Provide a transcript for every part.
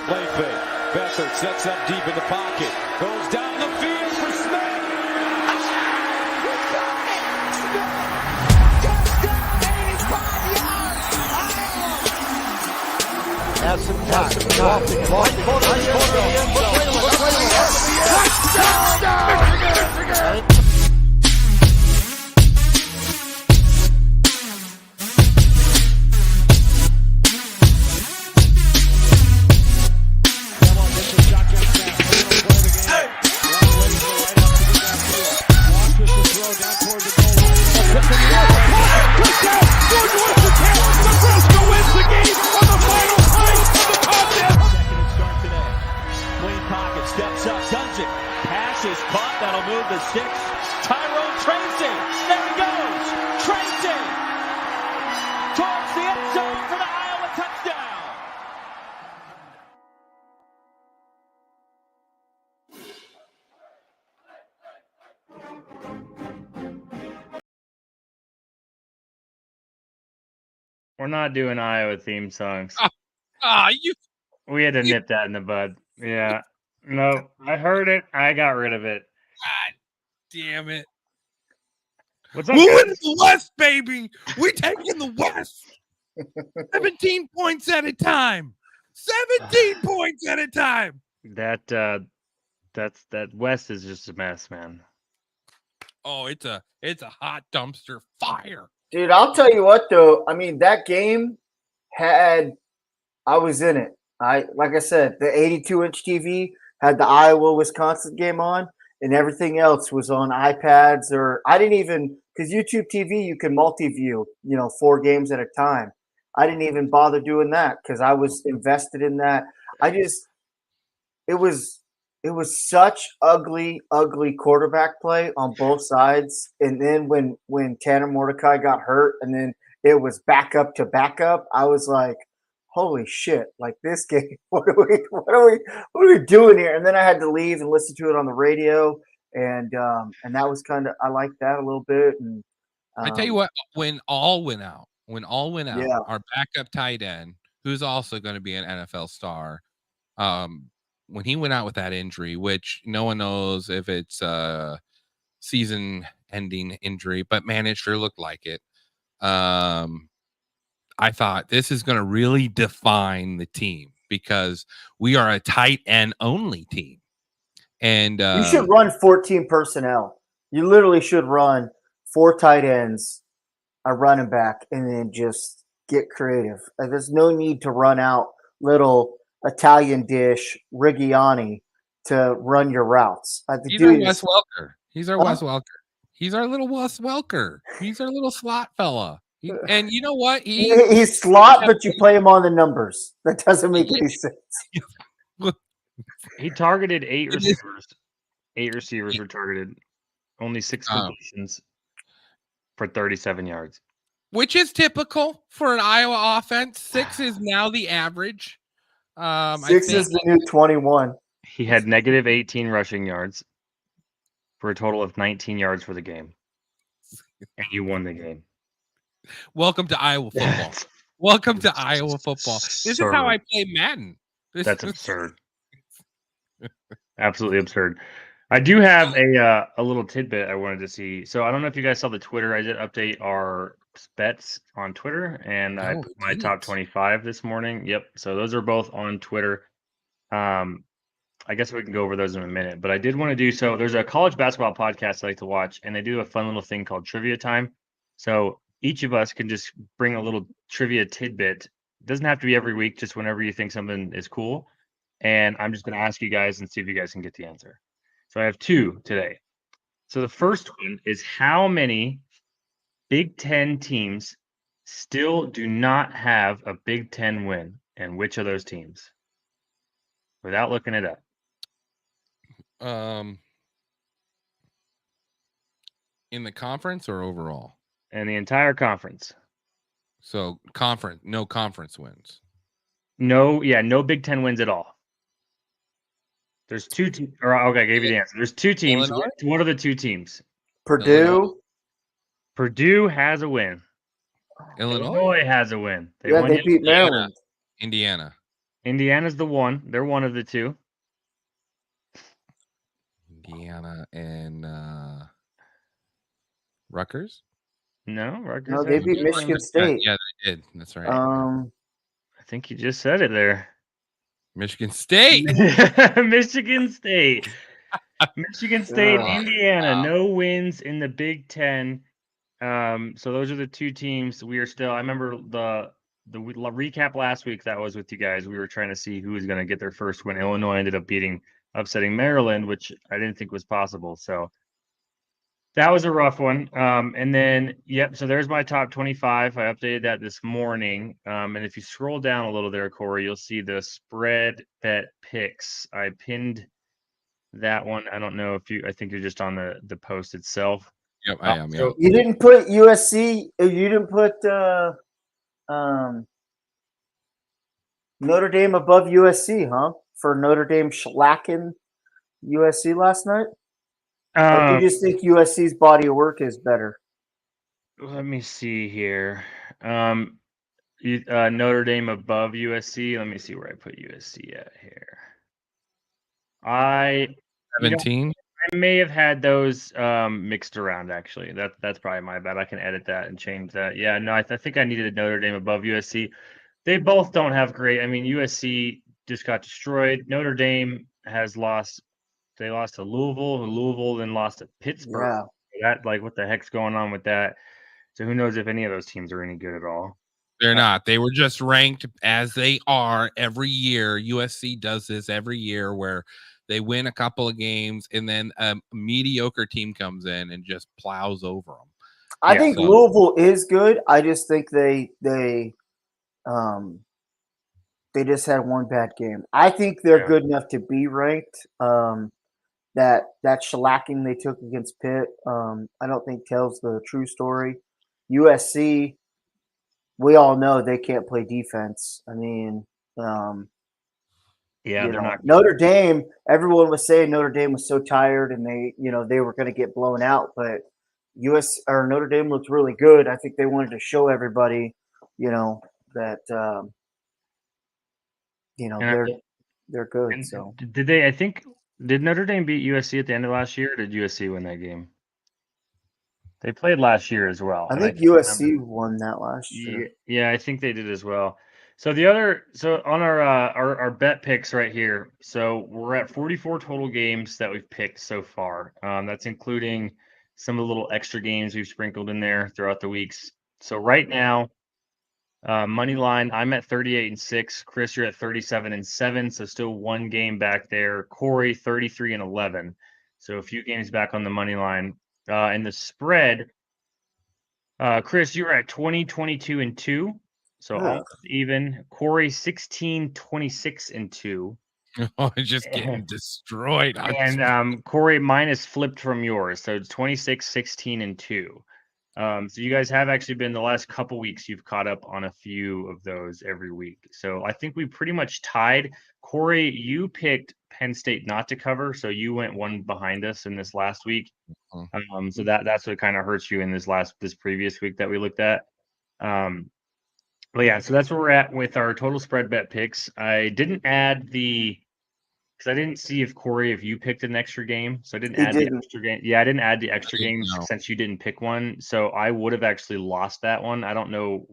Play fake. Beathard sets up deep in the pocket. Goes down the field for Smith. Has some time. Right corner of the end zone. Touchdown! Steps up, does it. Pass is caught. That'll move the six. Tyrone Tracy. There he goes. Tracy. Towards the end zone for the Iowa touchdown. We're not doing Iowa theme songs. You We had to nip that in the bud. Yeah. No, I heard it. I got rid of it. God damn it. What's up, We're guys? in the West, baby. We're taking the West. 17 points at a time. 17 points at a time. That West is just a mess, man. Oh, it's a hot dumpster fire. Dude, I'll tell you what though. I mean, that game I was in it. Like I said, the 82-inch TV had the Iowa-Wisconsin game on, and everything else was on iPads or I didn't even because YouTube TV you can multi-view, 4 games at a time. I didn't even bother doing that because I was invested in that. It was such ugly quarterback play on both sides. And then when Tanner Mordecai got hurt and then it was backup to backup, I was like, holy shit, like this game, what are we doing here? And then I had to leave and listen to it on the radio. And that was I liked that a little bit. And I tell you what, when all went out, Yeah. our backup tight end, who's also going to be an NFL star, when he went out with that injury, which no one knows if it's a season-ending injury, but man, it sure looked like it. I thought this is going to really define the team because we are a tight end only team. And you should run 14 personnel. You literally should run 4 tight ends, a running back, and then just get creative. There's no need to run out little Italian dish Riggiani to run your routes. He's our Wes Welker. He's our Wes Welker. He's our little Wes Welker. He's our little slot fella. And you know what? He's slot, but you play him on the numbers. That doesn't make any sense. He targeted 8 receivers. 8 receivers were targeted. Only 6 completions for 37 yards. Which is typical for an Iowa offense. 6 is now the average. 6 is the new 21. He had negative 18 rushing yards for a total of 19 yards for the game. And you won the game. Welcome to Iowa football. Welcome to Iowa football. This is how I play Madden. That's absurd. Absolutely absurd. I do have a little tidbit I wanted to see. So I don't know if you guys saw the Twitter. I did update our bets on Twitter, and I put my top 25 this morning. Yep. So those are both on Twitter. I guess we can go over those in a minute. But I did want to do so. There's a college basketball podcast I like to watch, and they do a fun little thing called Trivia Time. So each of us can just bring a little trivia tidbit. It doesn't have to be every week, just whenever you think something is cool. And I'm just going to ask you guys and see if you guys can get the answer. So I have 2 today. So the first one is how many Big Ten teams still do not have a Big Ten win, and which of those teams? Without looking it up. In the conference or overall? And the entire conference. So no conference wins. No Big Ten wins at all. There's 2 teams. Okay, I gave you the answer. There's 2 teams. Illinois? What are the 2 teams? Purdue. Purdue has a win. Illinois has a win. They beat Maryland. Indiana. Indiana's the one. They're one of the two. Indiana and Rutgers. No, Rutgers. No, they beat Michigan State. Yeah, they did. That's right. I think you just said it there. Michigan State. Michigan State. Michigan State, Ugh. Indiana, no wins in the Big Ten. So those are the two teams we are still. I remember the recap last week that was with you guys. We were trying to see who was going to get their first win. Illinois ended up upsetting Maryland, which I didn't think was possible. So that was a rough one. And then, yep. So there's my top 25. I updated that this morning. And if you scroll down a little there, Corey, you'll see the spread bet picks. I pinned that one. I don't know if I think you're just on the post itself. Yep, I am. So You didn't put USC. You didn't put Notre Dame above USC, huh? For Notre Dame shellacking USC last night. Or do you just think USC's body of work is better? Let me see here. Notre Dame above USC. Let me see where I put USC at here. 17. I may have had those mixed around. Actually, that's probably my bad. I can edit that and change that. Yeah, no, I think I needed Notre Dame above USC. They both don't have great. I mean, USC just got destroyed. Notre Dame has lost. They lost to Louisville. Louisville then lost to Pittsburgh. Yeah. That what the heck's going on with that? So who knows if any of those teams are any good at all? They're not. They were just ranked as they are every year. USC does this every year where they win a couple of games and then a mediocre team comes in and just plows over them. I think Louisville is good. I just think they just had one bad game. I think they're good enough to be ranked. That shellacking they took against Pitt, I don't think tells the true story. USC, we all know they can't play defense. I mean, they're not. Notre Dame, everyone was saying Notre Dame was so tired and they were going to get blown out, but Notre Dame looked really good. I think they wanted to show everybody, that they're good. And so did Notre Dame beat USC at the end of last year, or did USC win that game? They played last year as well. I think USC won that last year. Yeah, I think they did as well. So on our bet picks right here. So we're at 44 total games that we've picked so far. That's including some of the little extra games we've sprinkled in there throughout the weeks. So right now, money line, I'm at 38-6. Chris, you're at 37-7. So still one game back there. Corey, 33-11. So a few games back on the money line. And the spread, Chris, you were at 20-22-2. So almost even. Corey, 16-26-2. Oh, just getting destroyed. And Corey, mine is flipped from yours. So it's 26-16-2. So you guys have actually been the last couple weeks. You've caught up on a few of those every week. So I think we pretty much tied. Corey, you picked Penn State not to cover, so you went one behind us in this last week. So that's what kind of hurts you in this previous week that we looked at. But yeah, so that's where we're at with our total spread bet picks. I didn't add because I didn't see if you picked an extra game. So I didn't add the extra game. Yeah, I didn't add the extra games since you didn't pick one. So I would have actually lost that one. I don't know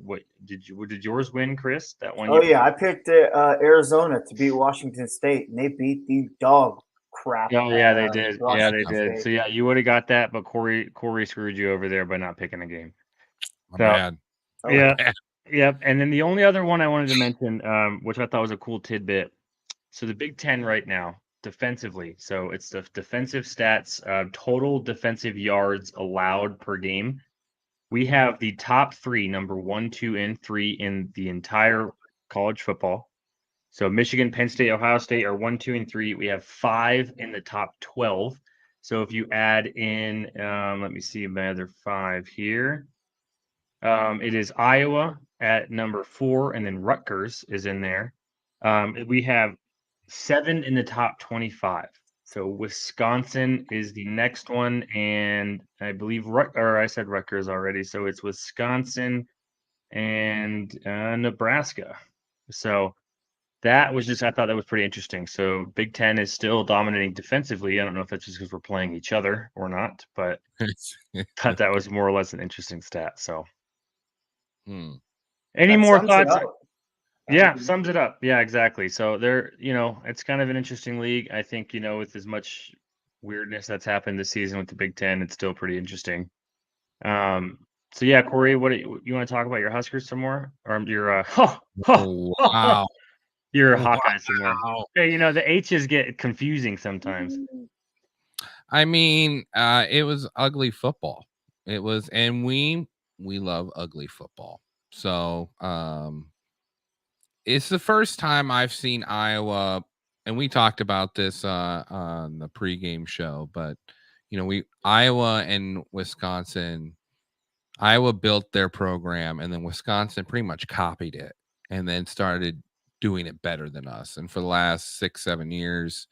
did yours win, Chris? That one? Oh yeah, I picked Arizona to beat Washington State, and they beat the dog crap. Oh yeah, they did. Yeah, they did. So yeah, you would have got that, but Corey screwed you over there by not picking a game. Bad. Yeah. Yep. And then the only other one I wanted to mention, which I thought was a cool tidbit. So the Big Ten right now, defensively. So it's the defensive stats, total defensive yards allowed per game. We have the top three, number 1, 2, and 3 in the entire college football. So Michigan, Penn State, Ohio State are 1, 2, and 3. We have 5 in the top 12. So if you add in, let me see my other 5 here. It is Iowa at number 4, and then Rutgers is in there. We have 7 in the top 25. So Wisconsin is the next one, and I believe I said Rutgers already. So it's Wisconsin and Nebraska. So that was just I thought that was pretty interesting. So Big Ten is still dominating defensively. I don't know if that's just because we're playing each other or not, but thought that was more or less an interesting stat. So any That more sums it thoughts? up. Yeah, sums it up. Yeah, exactly. So there, it's kind of an interesting league. I think, with as much weirdness that's happened this season with the Big Ten, it's still pretty interesting. So yeah, Corey, what you want to talk about your Huskers some more, or your Wow. your Hawkeyes some more? Wow. Hey, the H's get confusing sometimes. I mean, it was ugly football. It was, and we love ugly football. So, it's the first time I've seen Iowa, and we talked about this on the pregame show, but Iowa and Wisconsin, Iowa built their program, and then Wisconsin pretty much copied it and then started doing it better than us. And for the last 6-7 years,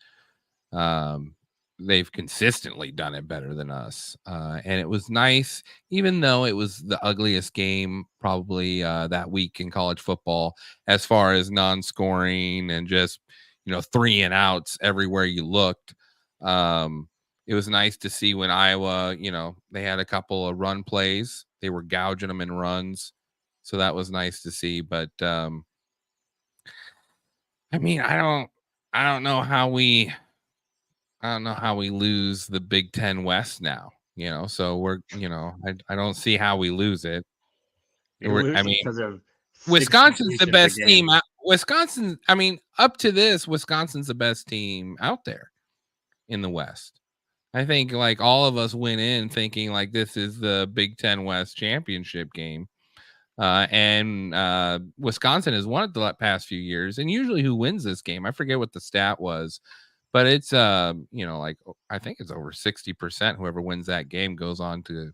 they've consistently done it better than us. And it was nice, even though it was the ugliest game probably that week in college football, as far as non-scoring and just, 3 and outs everywhere you looked. It was nice to see when Iowa, they had a couple of run plays. They were gouging them in runs. So that was nice to see. But I mean, I don't know how we lose the Big Ten West now, so we're, I don't see how we lose it. I mean, because of Wisconsin's the best team. Wisconsin, I mean, up to this, Wisconsin's the best team out there in the West. I think like all of us went in thinking like this is the Big Ten West championship game. And Wisconsin has won it the past few years. And usually who wins this game? I forget what the stat was, but it's, like I think it's over 60%. Whoever wins that game goes on to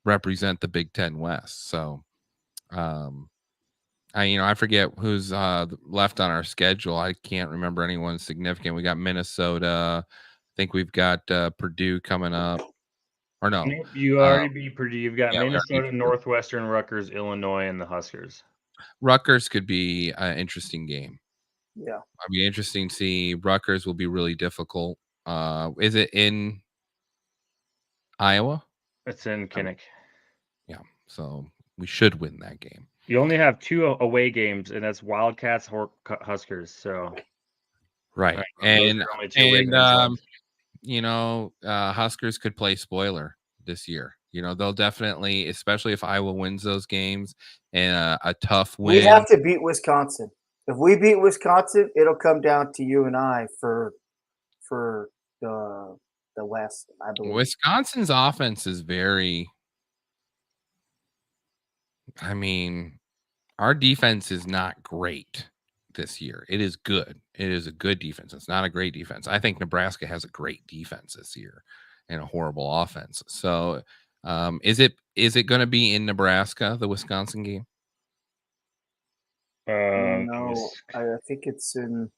represent the Big Ten West. So, I forget who's left on our schedule. I can't remember anyone significant. We got Minnesota. I think we've got Purdue coming up. Or no, you already beat Purdue. You've got Minnesota, Northwestern, Rutgers, Illinois, and the Huskers. Rutgers could be an interesting game. Yeah, I'd be interesting to see. Rutgers will be really difficult. Is it in Iowa? It's in Kinnick. Yeah, so we should win that game. You only have 2 away games, and that's Wildcats, Huskers. So right, and Huskers could play spoiler this year. They'll definitely, especially if Iowa wins those games and a tough win. We have to beat Wisconsin. If we beat Wisconsin, it'll come down to you and I for the West, I believe. Wisconsin's offense is very. I mean, our defense is not great this year. It is good. It is a good defense. It's not a great defense. I think Nebraska has a great defense this year and a horrible offense. So, is it going to be in Nebraska, the Wisconsin game? No, I think it's in.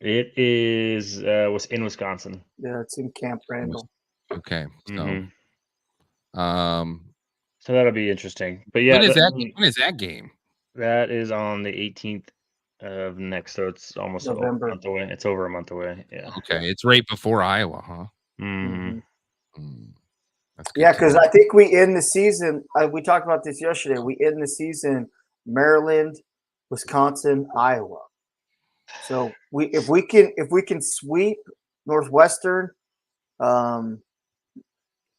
It is was in Wisconsin. Yeah, it's in Camp Randall. Okay, so so that'll be interesting. But yeah, when is that game? That is on the 18th of next, so it's almost November. A month away. It's over a month away. Yeah. Okay, it's right before Iowa, huh? Mm-hmm. Yeah, because I think we end the season. We talked about this yesterday. We end the season Maryland, Wisconsin, Iowa. So if we can sweep Northwestern,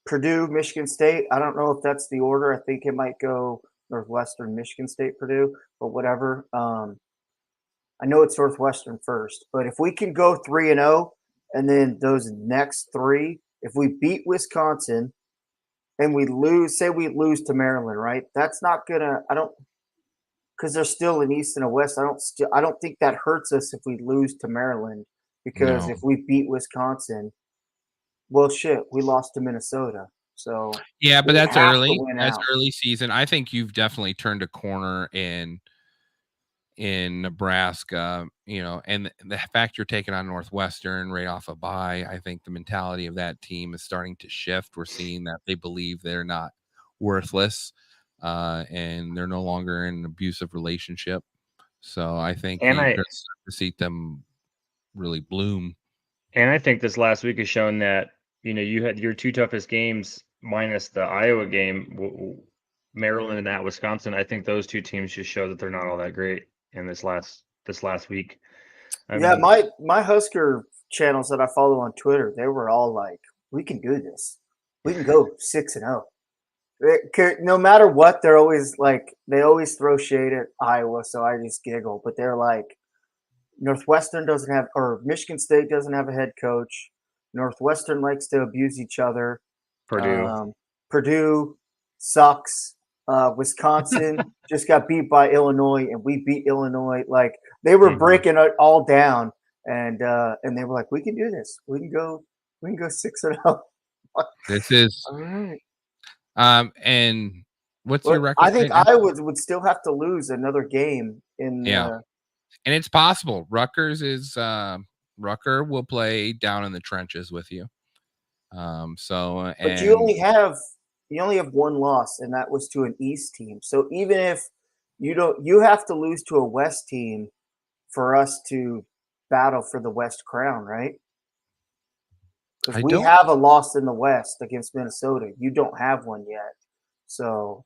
Purdue, Michigan State. I don't know if that's the order. I think it might go Northwestern, Michigan State, Purdue, but whatever. I know it's Northwestern first, but if we can go 3-0, and then those next 3, if we beat Wisconsin and we lose, say we lose to Maryland, right? That's not gonna. Because they're still in East and a West. I don't think that hurts us if we lose to Maryland, because if we beat Wisconsin, well, shit, we lost to Minnesota. So yeah, but that's early. That's early season. I think you've definitely turned a corner in Nebraska, and the fact you're taking on Northwestern right off a bye. I think the mentality of that team is starting to shift. We're seeing that they believe they're not worthless. And they're no longer in an abusive relationship. So I think And you're going to see them really bloom. And I think this last week has shown that, you had your two toughest games minus the Iowa game, Maryland and at Wisconsin. I think those two teams just show that they're not all that great in this last week. I Yeah, mean, my Husker channels that I follow on Twitter, they were all like, "We can do this. We can go 6-0." No matter what, they're always like they always throw shade at Iowa, so I just giggle. But they're like, Northwestern doesn't have, or Michigan State doesn't have a head coach. Northwestern likes to abuse each other. Purdue. Purdue sucks. Wisconsin just got beat by Illinois, and we beat Illinois. Like they were breaking it all down, and they were like, "We can do this. We can go 6-0." This is all right. And what's your record? I think Iowa would still have to lose another game in. And it's possible. Rutgers is Rucker will play down in the trenches with you. But you only have one loss, and that was to an East team. So even if you have to lose to a West team for us to battle for the West crown, right? Because we have a loss in the West against Minnesota. You don't have one yet. So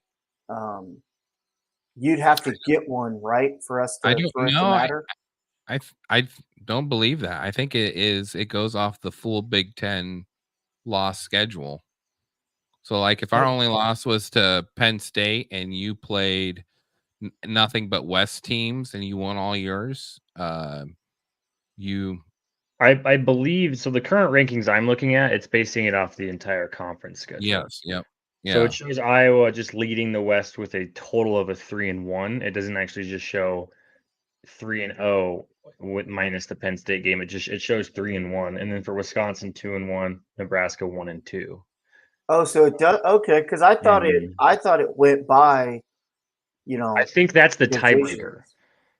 you'd have to get one, right, for us to, for it to matter? I don't believe that. I think it goes off the full Big Ten loss schedule. So like if our only loss was to Penn State and you played nothing but West teams and you won all yours, I believe so. The current rankings I'm looking at, it's basing it off the entire conference schedule. Yes. Yep. Yeah. So it shows Iowa just leading the West with a total of a 3-1. It doesn't actually just show 3-0 with minus the Penn State game. It shows 3-1, and then for Wisconsin 2-1, Nebraska 1-2. Oh, so it does. Okay, because I thought it went by. I think that's the tiebreaker.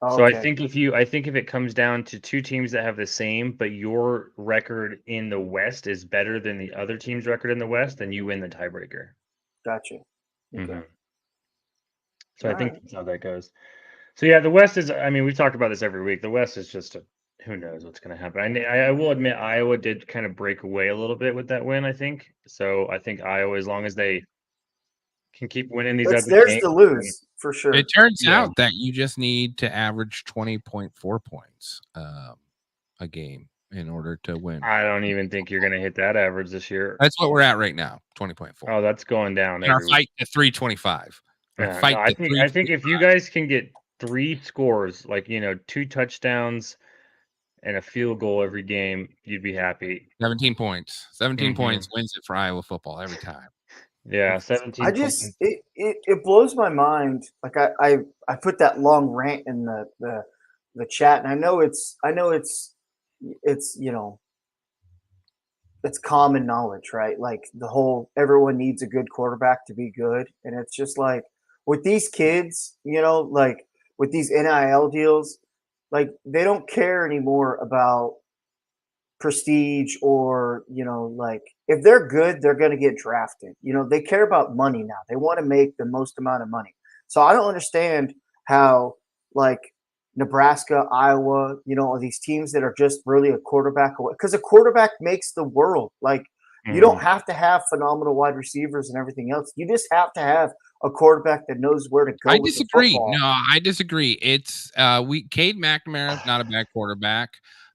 Okay. So I think if it comes down to two teams that have the same, but your record in the West is better than the other team's record in the West, then you win the tiebreaker. Gotcha. Okay. Mm-hmm. So I think that's how that goes. So yeah, the West is. I mean, we've talked about this every week. The West is just who knows what's going to happen. I will admit Iowa did kind of break away a little bit with that win. I think so. I think Iowa, as long as they can keep winning these other theirs games, to lose for sure. It turns out that you just need to average 20.4 points a game in order to win. I don't even think you're going to hit that average this year. That's what we're at right now, 20.4. Oh, that's going down. Our fight to 325. Yeah, I think if you guys can get 3 scores, like 2 touchdowns and a field goal every game, you'd be happy. 17 points. 17 points wins it for Iowa football every time. Yeah, 17. It blows my mind. Like I put that long rant in the chat, and I know it's it's common knowledge, right? Like everyone needs a good quarterback to be good, and it's just like with these kids, like with these NIL deals, like they don't care anymore about prestige or like if they're good, they're going to get drafted. They care about money now. They want to make the most amount of money. So I don't understand how like Nebraska, Iowa, these teams that are just really a quarterback away, because a quarterback makes the world. Like you don't have to have phenomenal wide receivers and everything else. You just have to have a quarterback that knows where to go. I disagree. No, I disagree. It's Cade McNamara is not a bad quarterback.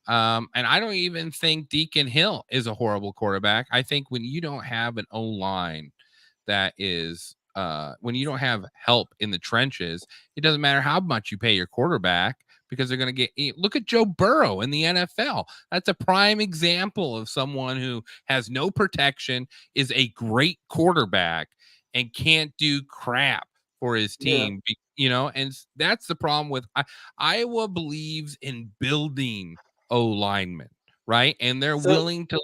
And I don't even think Deacon Hill is a horrible quarterback. I think when you don't have an O-line that is when you don't have help in the trenches, it doesn't matter how much you pay your quarterback because they're going to get. Look at Joe Burrow in the NFL. That's a prime example of someone who has no protection, is a great quarterback, and can't do crap for his team. Yeah. And that's the problem with Iowa believes in building O-linemen, right? And they're willing to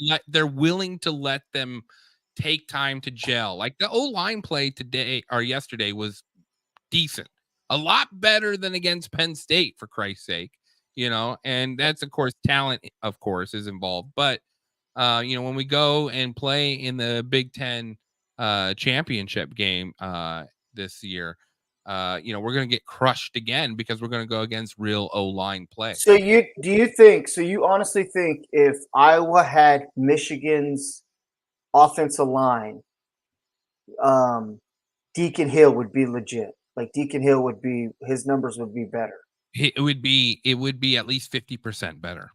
let them take time to gel. Like the O-line play today or yesterday was decent, a lot better than against Penn State, for Christ's sake, and that's of course talent, of course, is involved. But when we go and play in the Big Ten championship game this year, we're going to get crushed again because we're going to go against real O-line play. So you honestly think if Iowa had Michigan's offensive line, Deacon Hill would be legit? Like Deacon Hill would be, his numbers would be better. It would be at least 50% better.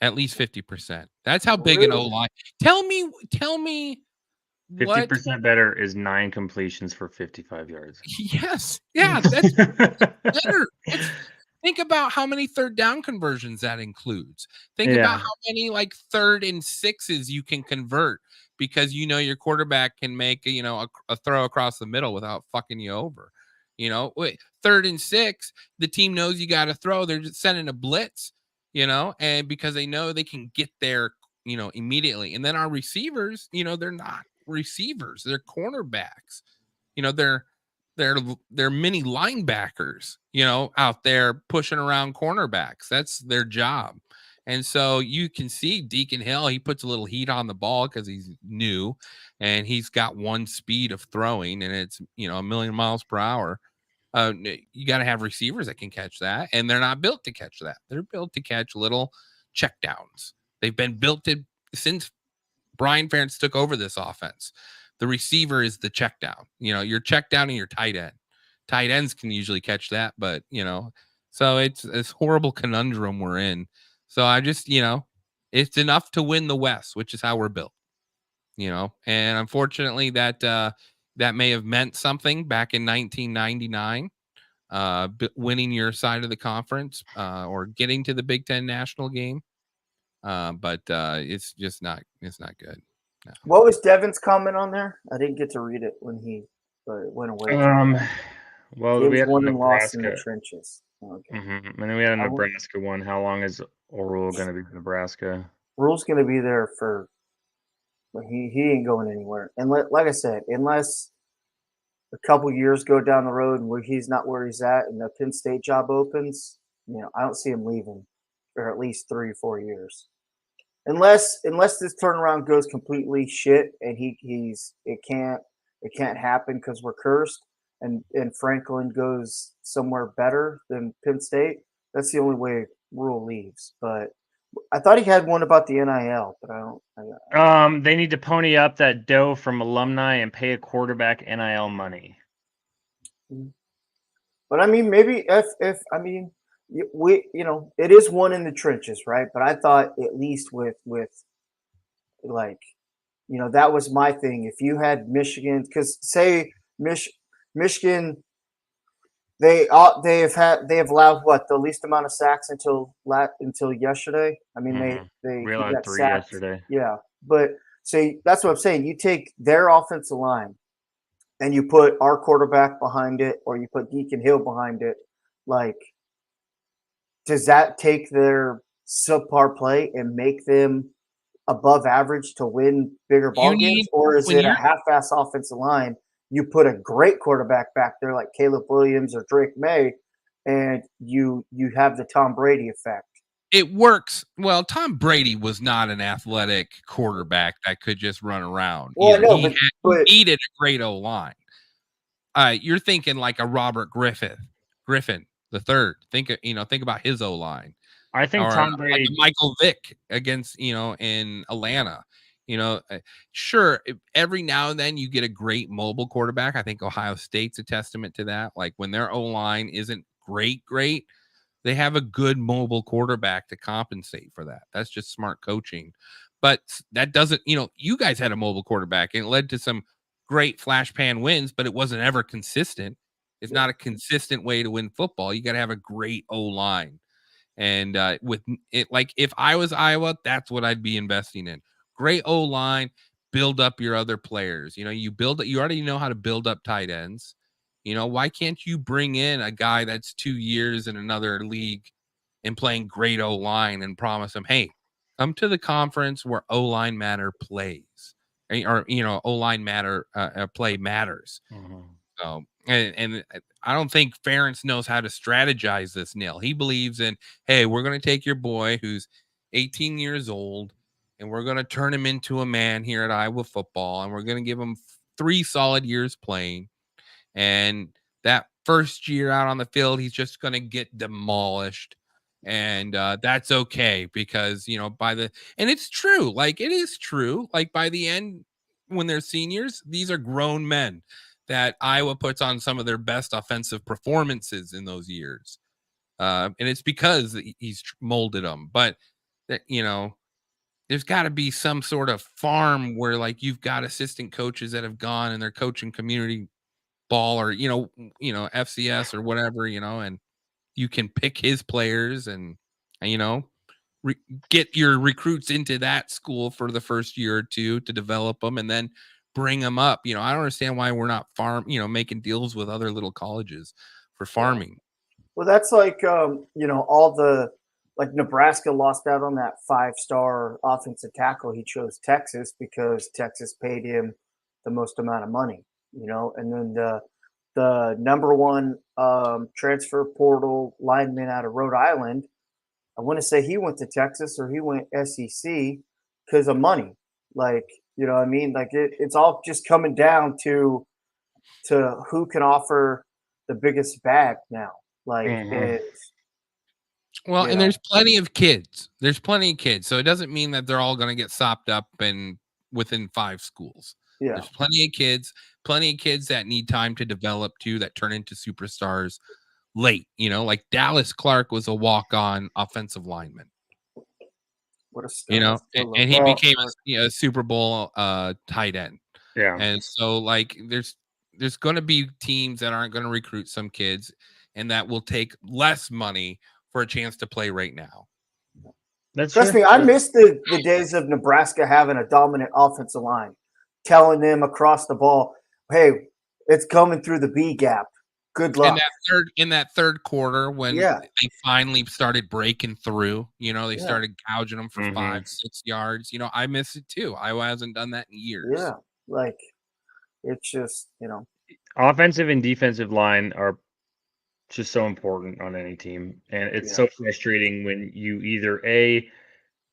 At least 50%. That's how big an O-line. Tell me 50% better is 9 completions for 55 yards. Yes. Yeah, that's better. Think about how many third down conversions that includes. Think about how many like 3rd and 6s you can convert because your quarterback can make a throw across the middle without fucking you over. 3rd and 6, the team knows you got to throw. They're just sending a blitz, and because they know they can get there, immediately. And then our receivers, they're not receivers, they're cornerbacks. They're mini linebackers, out there pushing around cornerbacks. That's their job. And so you can see Deacon Hill, he puts a little heat on the ball because he's new and he's got one speed of throwing and it's, a million miles per hour. You got to have receivers that can catch that. And they're not built to catch that. They're built to catch little checkdowns. They've been built since Brian Ferentz took over this offense. The receiver is the check down. Your check down and your tight end. Tight ends can usually catch that, but so it's this horrible conundrum we're in. So I just, it's enough to win the West, which is how we're built. And unfortunately that may have meant something back in 1999, winning your side of the conference or getting to the Big Ten national game. But it's just not. It's not good. No. What was Devin's comment on there? I didn't get to read it when he went away. Well, we had won and lost in the trenches. Okay. And then we had a Nebraska one. How long is O'Rule going to be in Nebraska? Rule's going to be there for. He ain't going anywhere. And like I said, unless a couple years go down the road and where he's not where he's at, and the Penn State job opens, I don't see him leaving for at least 3 or 4 years. Unless this turnaround goes completely shit and it can't happen because we're cursed and Franklin goes somewhere better than Penn State. That's the only way Rule leaves. But I thought he had one about the NIL, but I don't. They need to pony up that dough from alumni and pay a quarterback NIL money. But I mean, maybe if we, it is one in the trenches, right? But I thought at least with like, that was my thing. If you had Michigan, because say Michigan, they have allowed the least amount of sacks until yesterday. I mean, they allowed 3 yesterday. Yeah, but see, that's what I'm saying. You take their offensive line and you put our quarterback behind it, or you put Deacon Hill behind it, like. Does that take their subpar play and make them above average to win bigger ball games? Or is it a half-ass offensive line? You put a great quarterback back there like Caleb Williams or Drake May, and you have the Tom Brady effect. It works. Well, Tom Brady was not an athletic quarterback that could just run around. Well, no, he needed a great O-line. You're thinking like a Robert Griffin the third. Think about his O-line. I think Tom Brady, like Michael Vick against in Atlanta. Sure, every now and then you get a great mobile quarterback. I think Ohio State's a testament to that. Like when their O-line isn't great, they have a good mobile quarterback to compensate for that. That's just smart coaching. But that doesn't, you guys had a mobile quarterback and it led to some great flash pan wins, but it wasn't ever consistent. It's not a consistent way to win football. You got to have a great O-line. And with it, like if I was Iowa, that's what I'd be investing in. Great O-line, build up your other players. You already know how to build up tight ends. Why can't you bring in a guy that's 2 years in another league and playing great O-line and promise him, hey, come to the conference where O-line plays, or O-line play matters. Mm-hmm. So, and I don't think Ferentz knows how to strategize this, Neil. He believes in, hey, we're going to take your boy who's 18 years old and we're going to turn him into a man here at Iowa football. And we're going to give him 3 solid years playing. And that first year out on the field, he's just going to get demolished. And that's okay because, you know, and it's true. Like, it is true. Like, by the end, when they're seniors, these are grown men that Iowa puts on some of their best offensive performances in those years. And it's because he's molded them. But, you know, there's got to be some sort of farm where, like, you've got assistant coaches that have gone and they're coaching community ball or, you know, FCS or whatever, you know, and you can pick his players and you know, get your recruits into that school for the first year or two to develop them and then bring them up. You know, I don't understand why we're not making deals with other little colleges for farming. Well, that's like, you know, like Nebraska lost out on that 5-star offensive tackle. He chose Texas because Texas paid him the most amount of money, you know, and then the number one transfer portal lineman out of Rhode Island, I want to say he went to Texas or he went SEC because of money. Like, you know what I mean? Like it's all just coming down to who can offer the biggest bag now. Like it's. Well, and there's plenty of kids. There's plenty of kids. So it doesn't mean that they're all going to get sopped up and within 5 schools. Yeah. There's plenty of kids that need time to develop too, that turn into superstars late. You know, like Dallas Clark was a walk-on offensive lineman. What a star. You know, and he became a Super Bowl tight end. Yeah. And so, like, there's going to be teams that aren't going to recruit some kids and that will take less money for a chance to play right now. Trust me, I miss the days of Nebraska having a dominant offensive line, telling them across the ball, hey, it's coming through the B gap. Good luck. In that third quarter, when they finally started breaking through, you know, they started gouging them for 5-6 yards. You know, I miss it too. Iowa hasn't done that in years. Yeah, like it's just, you know, offensive and defensive line are just so important on any team, and it's so frustrating when you either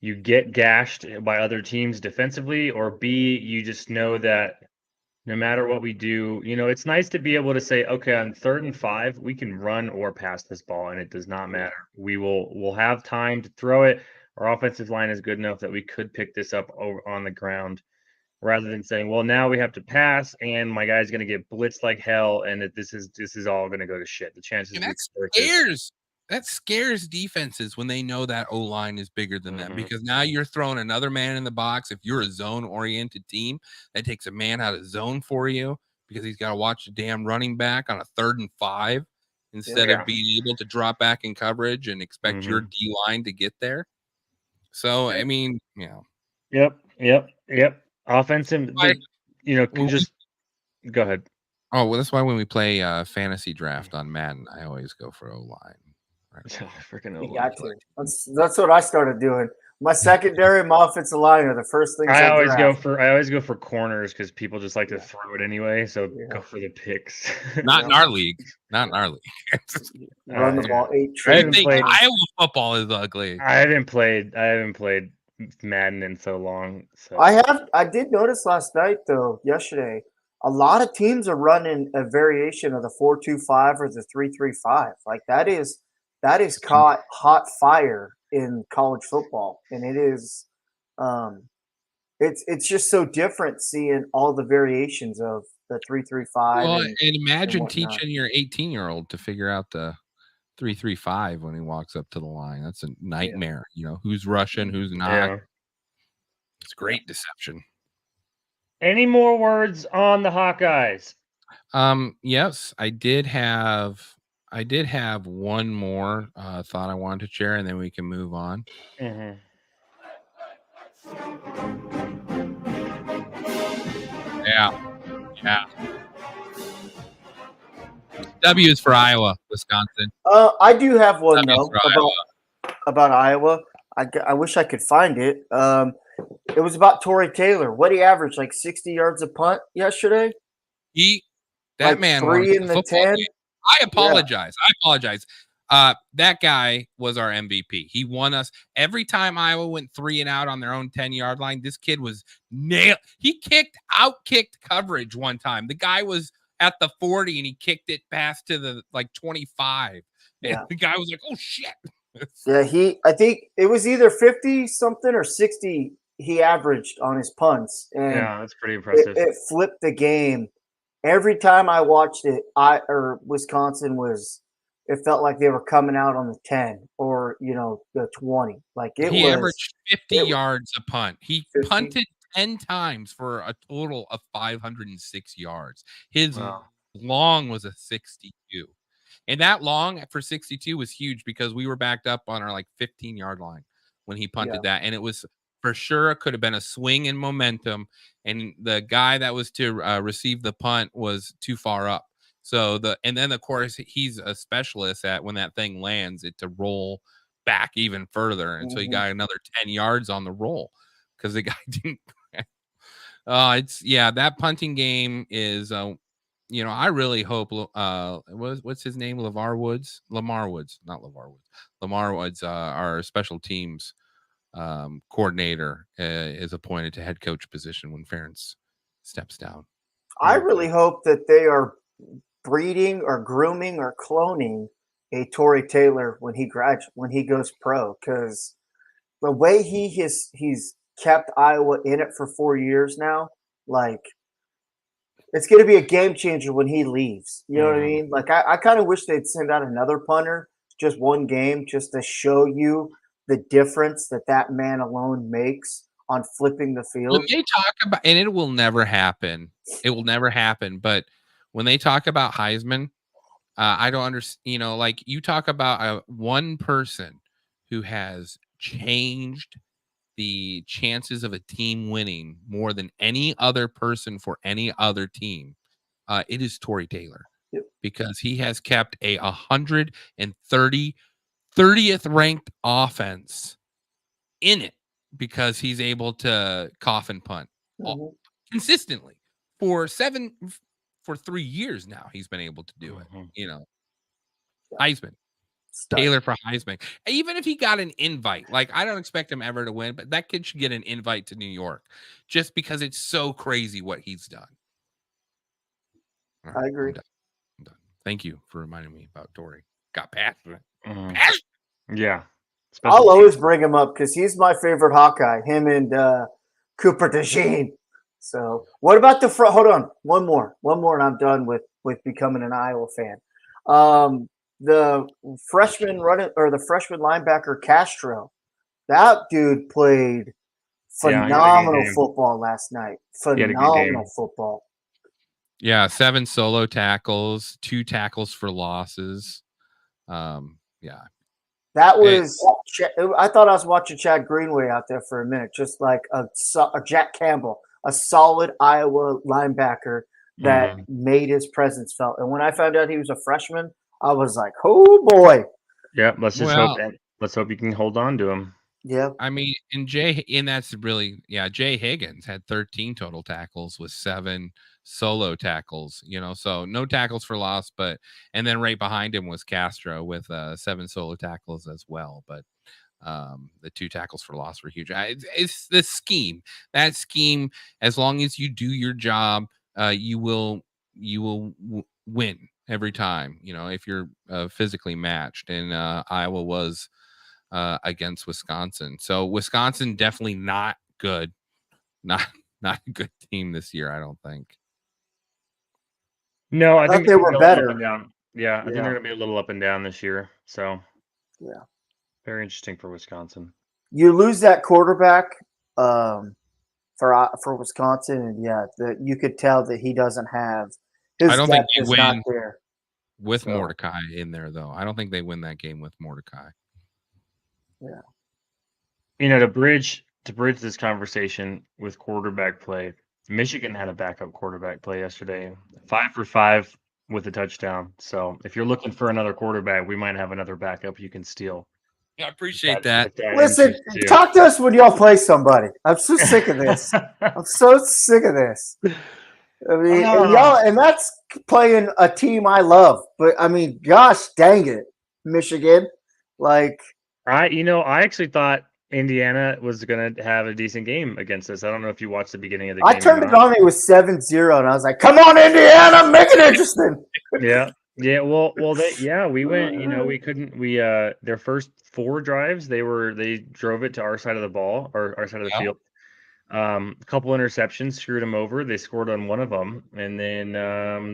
you get gashed by other teams defensively, or B, you just know that no matter what we do, you know, it's nice to be able to say, okay, on 3rd and 5, we can run or pass this ball, and it does not matter. We'll have time to throw it. Our offensive line is good enough that we could pick this up over on the ground, rather than saying, well, now we have to pass and my guy's going to get blitzed like hell, and this is all going to go to shit. The chances that scares defenses when they know that O-line is bigger than them, because now you're throwing another man in the box. If you're a zone-oriented team that takes a man out of zone for you because he's got to watch the damn running back on a 3rd and 5 instead of being able to drop back in coverage and expect your D-line to get there. So, I mean, you know. Yep. Offensive, you know, just go ahead. Oh, well, that's why when we play fantasy draft on Madden, I always go for O-line. Right? Freaking O-line. That's what I started doing. My secondary, my offensive line are the first things I always go for corners because people just like to throw it anyway. So go for the picks. Not in our league. Run the ball 8 trips. Iowa football is ugly. I haven't played Madden in so long. So I did notice yesterday, a lot of teams are running a variation of the 4-2-5 or the 3-3-5. Like that is caught hot fire in college football, and it is it's just so different seeing all the variations of the 3-3-5. Well, and imagine teaching your 18-year-old to figure out the 3-3-5 when he walks up to the line. That's a nightmare. You know, who's rushing, who's not. It's great deception. Any more words on the Hawkeyes? Yes, I did have one more thought I wanted to share, and then we can move on. Yeah. W is for Iowa, Wisconsin. I do have one about Iowa. I wish I could find it. It was about Torrey Taylor. What he averaged, like 60 yards a punt yesterday? That man 3 in the 10. I apologize. That guy was our MVP. He won us every time Iowa went 3 and out on their own 10-yard line. This kid was nailed. He outkicked coverage one time. The guy was at the 40 and he kicked it past to the 25. And the guy was like, "Oh shit." Yeah, I think it was either 50 something or 60 he averaged on his punts. And yeah, that's pretty impressive. It flipped the game. Every time I watched it, Wisconsin it felt like they were coming out on the 10 or the 20. He averaged 50 yards a punt. He 50? Punted 10 times for a total of 506 yards. His long was a 62. And that long for 62 was huge because we were backed up on our 15-yard line when he punted that. And it was for sure it could have been a swing in momentum. And the guy that was to receive the punt was too far up. So and then of course he's a specialist at when that thing lands it to roll back even further. And so he got another 10 yards on the roll because the guy didn't. That punting game is, I really hope, what's his name? Lamar Woods, our special teams coordinator is appointed to head coach position when Ferentz steps down. I really hope that they are breeding or grooming or cloning a Tory Taylor when he goes pro, because the way he's kept Iowa in it for 4 years now, it's going to be a game changer when he leaves. You know what I mean? I kind of wish they'd send out another punter, just one game, just to show you the difference that man alone makes on flipping the field. When they talk about, and it will never happen. It will never happen. But when they talk about Heisman, I don't understand. You talk about one person who has changed the chances of a team winning more than any other person for any other team. It is Tory Taylor, because he has kept a 30th ranked offense in it because he's able to coffin punt consistently for 3 years now. He's been able to do it. Heisman. Taylor for Heisman. Even if he got an invite, I don't expect him ever to win, but that kid should get an invite to New York just because it's so crazy what he's done. Right, I agree. I'm done. Thank you for reminding me about Tory. Got passionate. Yeah. I'll always bring him up because he's my favorite Hawkeye, him and Cooper DeJean. So what about the front? Hold on. One more and I'm done with becoming an Iowa fan. The freshman linebacker Castro, that dude played phenomenal football last night. Phenomenal football. Yeah, 7 solo tackles, 2 tackles for losses. That was. I thought I was watching Chad Greenway out there for a minute, just like a Jack Campbell, a solid Iowa linebacker that made his presence felt. And when I found out he was a freshman, I was like, oh boy. Yeah, let's hope you can hold on to him. Yeah. I mean, Jay Higgins had 13 total tackles with 7 solo tackles, so no tackles for loss, and then right behind him was Castro with 7 solo tackles as well. But the 2 tackles for loss were huge. It's the scheme. That scheme, as long as you do your job, you will win every time, if you're physically matched. And Iowa was against Wisconsin. So Wisconsin definitely not good. Not a good team this year, I don't think. No, I think they were better. Yeah, I think they're going to be a little up and down this year. So, yeah. Very interesting for Wisconsin. You lose that quarterback for Wisconsin, and you could tell that he doesn't have his I don't think you win there. With Mordecai in there, though. I don't think they win that game with Mordecai. Yeah. To bridge this conversation with quarterback play, Michigan had a backup quarterback play yesterday, 5 for 5 with a touchdown. So if you're looking for another quarterback, we might have another backup you can steal. I appreciate that. Listen, talk to us when y'all play somebody. I'm so sick of this. I'm so sick of this. I mean, and that's playing a team I love. But I mean, gosh dang it, Michigan. I actually thought Indiana was going to have a decent game against us. I don't know if you watched the beginning of the I game. turned it on. It was 7-0, and I was like, "Come on, Indiana, make it interesting." Yeah. Yeah. Well, we went, we couldn't, their first 4 drives, they drove it to our side of the ball or our side of the field. A couple interceptions screwed them over. They scored on one of them, and then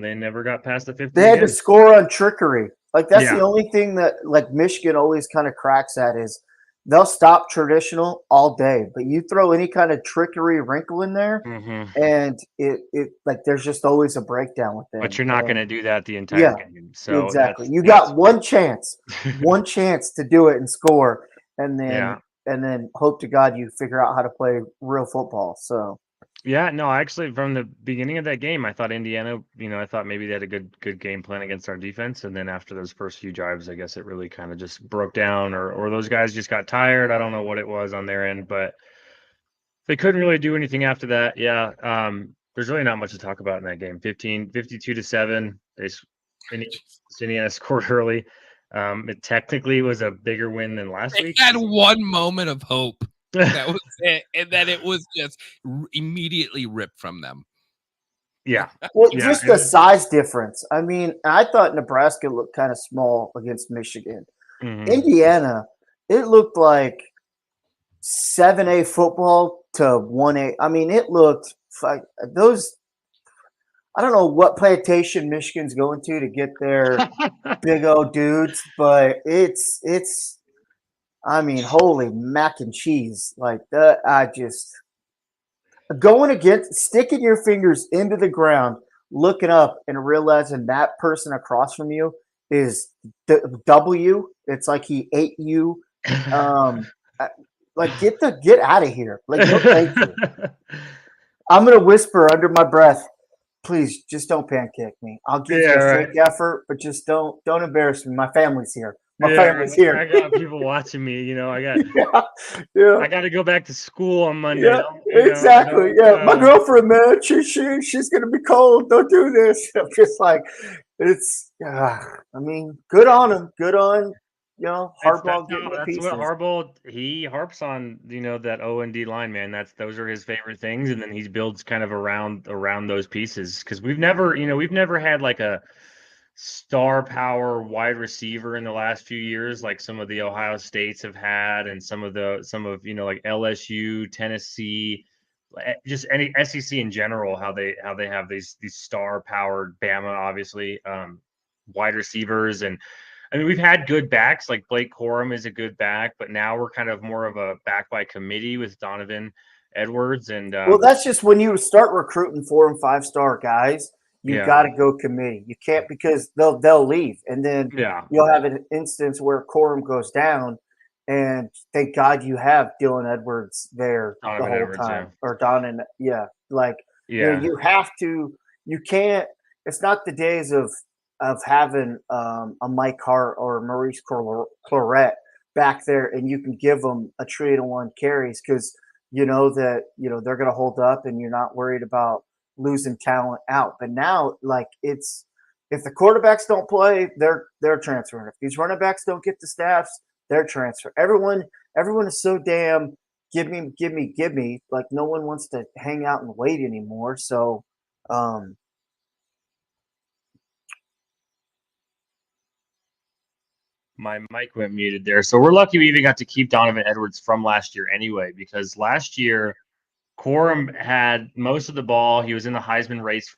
they never got past the 50. They had to score on trickery. Like that's Yeah. the only thing that like Michigan always kind of cracks at is they'll stop traditional all day, but you throw any kind of trickery wrinkle in there, and it like there's just always a breakdown with them. But you're not going to do that the entire game. So exactly, you got one chance to do it and score, and then hope to God you figure out how to play real football. So. Yeah, no, actually, from the beginning of that game, I thought Indiana, I thought maybe they had a good game plan against our defense. And then after those first few drives, I guess it really kind of just broke down or those guys just got tired. I don't know what it was on their end, but they couldn't really do anything after that. Yeah. There's really not much to talk about in that game. 52-7. Indiana scored early. It technically was a bigger win than last week. They had one moment of hope. That was it, and then it was just immediately ripped from them. Yeah. Well, just the size difference. I mean, I thought Nebraska looked kind of small against Michigan. Indiana, it looked like 7A football to 1A. I mean, it looked like those. I don't know what plantation Michigan's going to get their big old dudes, but it's. I mean, holy mac and cheese. Like that, I just going against sticking your fingers into the ground, looking up and realizing that person across from you is W. It's like he ate you. Like get out of here. Like no thank you. I'm gonna whisper under my breath, please just don't pancake me. I'll give you a fake effort, but just don't embarrass me. My family's here. My family's here. I got people watching me. I got. I got to go back to school on Monday. Yeah, exactly. My girlfriend, man, she's gonna be cold. Don't do this. I'm just like, it's. I mean, good on him. Good on Harbaugh getting the pieces. That's what Harbaugh he harps on. That O&D line, man. Those are his favorite things, and then he builds kind of around those pieces because we've never had like a star power wide receiver in the last few years like some of the Ohio States have had and some of like LSU, Tennessee, just any SEC in general, how they have these star powered Bama obviously wide receivers. And I mean we've had good backs like Blake Corum is a good back, but now we're kind of more of a back by committee with Donovan Edwards. And well, that's just when you start recruiting 4 and 5 star guys. You got to go committee. You can't because they'll leave, and then you'll have an instance where Corum goes down, and thank God you have Dylan Edwards there the whole time, or Don and you have to. You can't. It's not the days of having a Mike Hart or Maurice Clarett back there, and you can give them a 3-1 carries because you know that they're going to hold up, and you're not worried about losing talent out. But now, like it's if the quarterbacks don't play, they're transferring. If these running backs don't get the staffs, they're transferring. Everyone is so damn give me. Like no one wants to hang out and wait anymore. So my mic went muted there. So we're lucky we even got to keep Donovan Edwards from last year anyway, because last year Corum had most of the ball. He was in the Heisman race.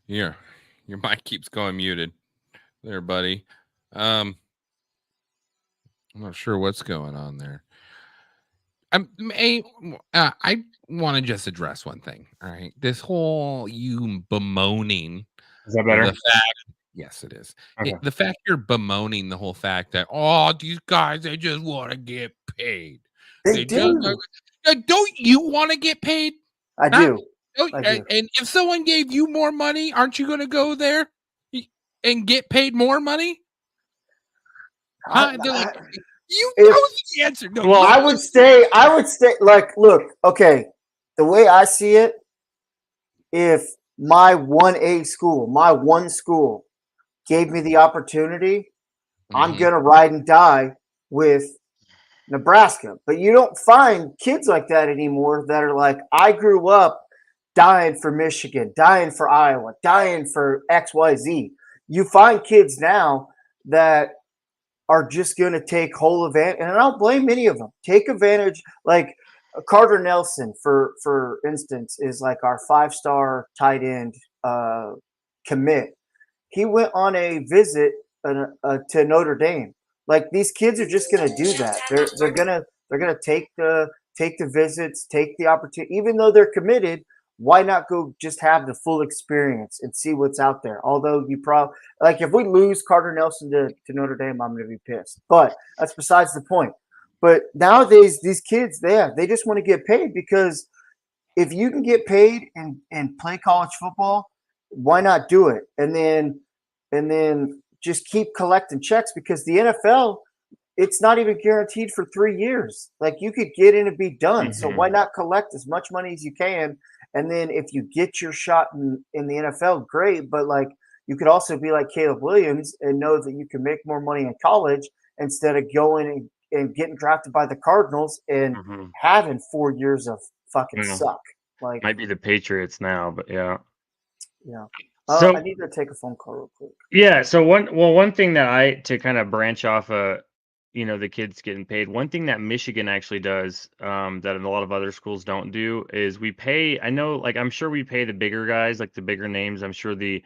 Here, your mic keeps going muted there, buddy. I'm not sure what's going on there. I want to just address one thing. All right. This whole you bemoaning. Is that better? Yes, it is. Okay. The fact you're bemoaning the whole fact that, these guys, they just want to get paid. They do. Don't you want to get paid? I do. And if someone gave you more money, aren't you going to go there and get paid more money? You know the answer. No, well, I would stay. Like, look, okay. The way I see it, if my 1A school, my one school, gave me the opportunity, I'm going to ride and die with Nebraska. But you don't find kids like that anymore that are like, I grew up dying for Michigan, dying for Iowa, dying for XYZ. You find kids now that are just going to take whole advantage, and I don't blame any of them. Take advantage, like Carter Nelson, for instance, is like our 5-star tight end commit. He went on a visit to Notre Dame. Like these kids are just going to do that. They're gonna take the visits, take the opportunity, even though they're committed. Why not go just have the full experience and see what's out there? Although you probably like if we lose Carter Nelson to Notre Dame, I'm going to be pissed. But that's besides the point. But nowadays, these kids, they just want to get paid because if you can get paid and play college football, why not do it? And then just keep collecting checks because the NFL, it's not even guaranteed for 3 years. Like you could get in and be done. Mm-hmm. So why not collect as much money as you can? And then if you get your shot in the NFL, great. But like you could also be like Caleb Williams and know that you can make more money in college instead of going and getting drafted by the Cardinals and having 4 years of fucking suck. Like might be the Patriots now, but yeah. Yeah. So I need to take a phone call real quick. Yeah. So one thing that to kind of branch off the kids getting paid. One thing that Michigan actually does that a lot of other schools don't do is we pay. I know, like I'm sure we pay the bigger guys, like the bigger names. I'm sure the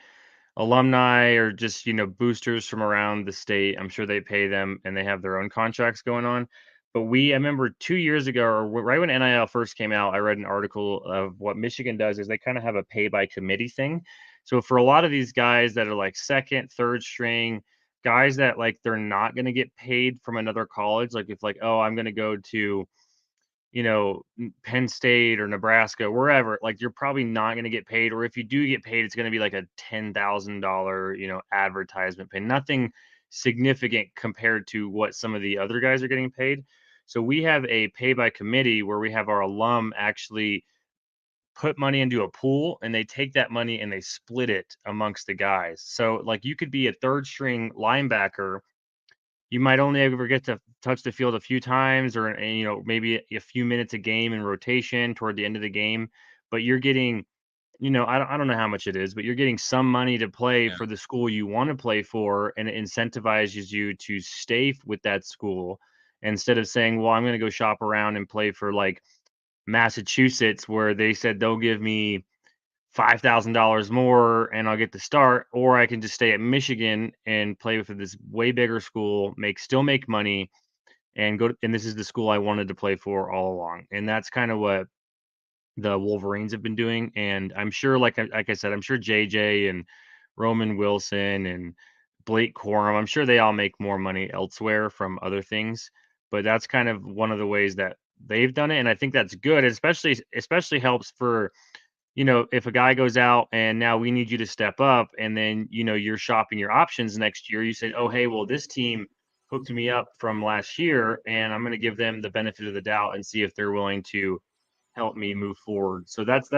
alumni or just boosters from around the state. I'm sure they pay them and they have their own contracts going on. But I remember 2 years ago, or right when NIL first came out, I read an article of what Michigan does is they kind of have a pay by committee thing. So for a lot of these guys that are like second, third string, guys that like they're not going to get paid from another college, like if like, oh, I'm going to go to Penn State or Nebraska, wherever, like you're probably not going to get paid. Or if you do get paid, it's going to be like a $10,000, advertisement pay. Nothing significant compared to what some of the other guys are getting paid. So we have a pay by committee where we have our alum actually put money into a pool and they take that money and they split it amongst the guys. So like you could be a third string linebacker. You might only ever get to touch the field a few times or, maybe a few minutes a game in rotation toward the end of the game, but you're getting, I don't know how much it is, but you're getting some money to play for the school you want to play for. And it incentivizes you to stay with that school instead of saying, well, I'm going to go shop around and play for like Massachusetts where they said they'll give me $5,000 more and I'll get the start, or I can just stay at Michigan and play for this way bigger school, still make money and and this is the school I wanted to play for all along. And that's kind of what the Wolverines have been doing. And I'm sure, like I said, I'm sure JJ and Roman Wilson and Blake Corum, I'm sure they all make more money elsewhere from other things, but that's kind of one of the ways that they've done it. And I think that's good, especially helps for, if a guy goes out and now we need you to step up and then, you're shopping your options next year, you say, oh, hey, well, this team hooked me up from last year and I'm going to give them the benefit of the doubt and see if they're willing to help me move forward. So that's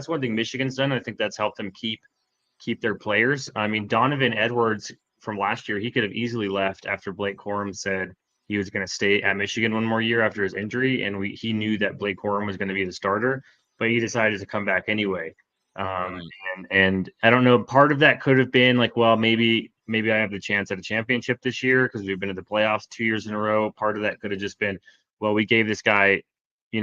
one thing Michigan's done. I think that's helped them keep their players. I mean, Donovan Edwards from last year, he could have easily left after Blake Corum said he was going to stay at Michigan one more year after his injury. And he knew that Blake Corum was going to be the starter, but he decided to come back anyway. And I don't know, part of that could have been like, well, maybe I have the chance at a championship this year because we've been to the playoffs 2 years in a row. Part of that could have just been, well, we gave this guy,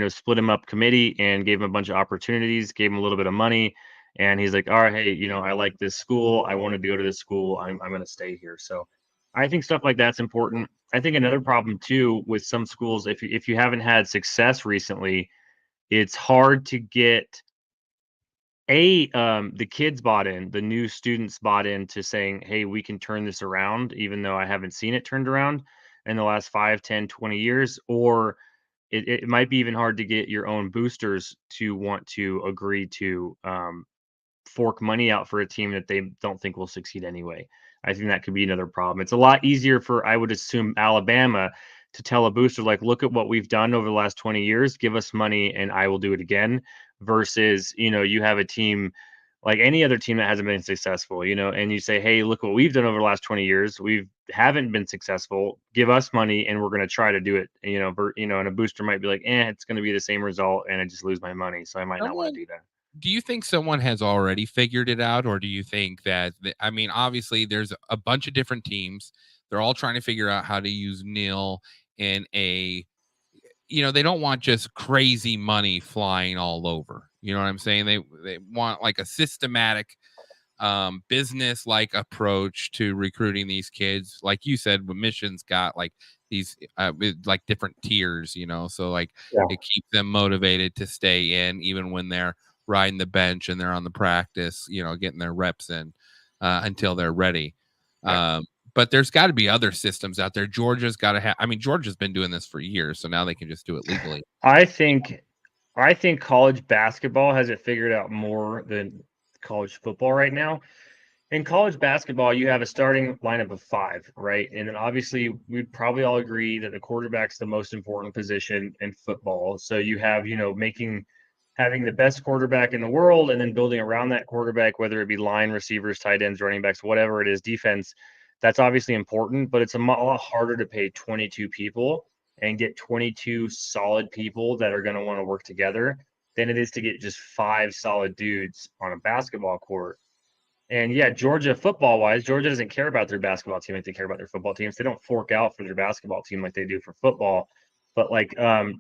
split him up committee and gave him a bunch of opportunities, gave him a little bit of money. And he's like, all right, hey, I like this school. I wanted to go to this school. I'm going to stay here. So I think stuff like that's important. I think another problem too with some schools, if you haven't had success recently, it's hard to get the kids bought in, the new students bought into saying, hey, we can turn this around, even though I haven't seen it turned around in the last 5, 10, 20 years. Or it might be even hard to get your own boosters to want to agree to fork money out for a team that they don't think will succeed anyway. I think that could be another problem. It's a lot easier for, I would assume, Alabama to tell a booster, like, look at what we've done over the last 20 years, give us money and I will do it again, versus, you have a team like any other team that hasn't been successful, and you say, hey, look what we've done over the last 20 years. We haven't been successful. Give us money and we're going to try to do it. And a booster might be like, it's going to be the same result and I just lose my money. So I might not want to do that. Do you think someone has already figured it out, or do you think that, I mean, obviously there's a bunch of different teams. They're all trying to figure out how to use nil in they don't want just crazy money flying all over. You know what I'm saying? They want like a systematic business like approach to recruiting these kids. Like you said, Mission's got like these like different tiers, so like it keeps them motivated to stay in even when they're riding the bench and they're on the practice, getting their reps in until they're ready. But there's got to be other systems out there. Georgia's got to have. I mean, Georgia's been doing this for years, so now they can just do it legally. I think college basketball has it figured out more than college football right now. In college basketball, you have a starting lineup of 5, right? And then obviously we'd probably all agree that the quarterback's the most important position in football. So you have, having the best quarterback in the world and then building around that quarterback, whether it be line receivers, tight ends, running backs, whatever it is, defense. That's obviously important, but it's a lot harder to pay 22 people and get 22 solid people that are going to want to work together than it is to get just 5 solid dudes on a basketball court. And yeah, Georgia football wise, Georgia doesn't care about their basketball team like they care about their football teams. They don't fork out for their basketball team like they do for football. But like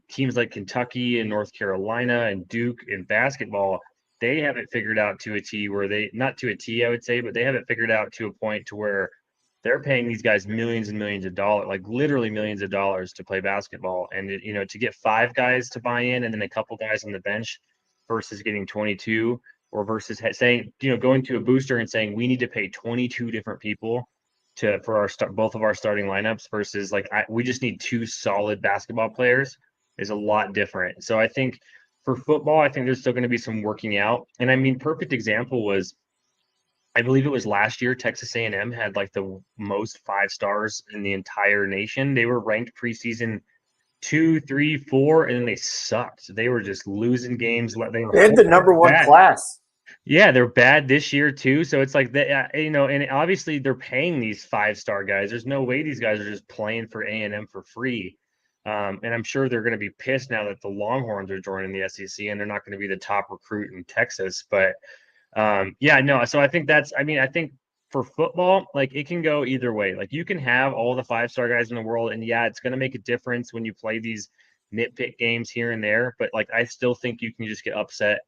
teams like Kentucky and North Carolina and Duke in basketball, they have it figured out to a T where not to a T, I would say, but they have it figured out to a point to where they're paying these guys millions and millions of dollars, like literally millions of dollars to play basketball. And, to get 5 guys to buy in and then a couple guys on the bench versus getting 22 or versus saying, going to a booster and saying, we need to pay 22 different people for both of our starting lineups versus like, we just need 2 solid basketball players is a lot different. So I think for football, I think there's still going to be some working out. And I mean, perfect example was, I believe it was last year, Texas A&M had like the most 5 stars in the entire nation. They were ranked preseason 2, 3, 4, and then they sucked. They were just losing games. They had the number 1 class. Yeah, they're bad this year too. So it's like and obviously they're paying these 5-star guys. There's no way these guys are just playing for A&M for free. And I'm sure they're going to be pissed now that the Longhorns are joining the SEC and they're not going to be the top recruit in Texas. But so I think I think for football, like it can go either way. Like you can have all the 5-star guys in the world, and it's going to make a difference when you play these nitpick games here and there. But like I still think you can just get upset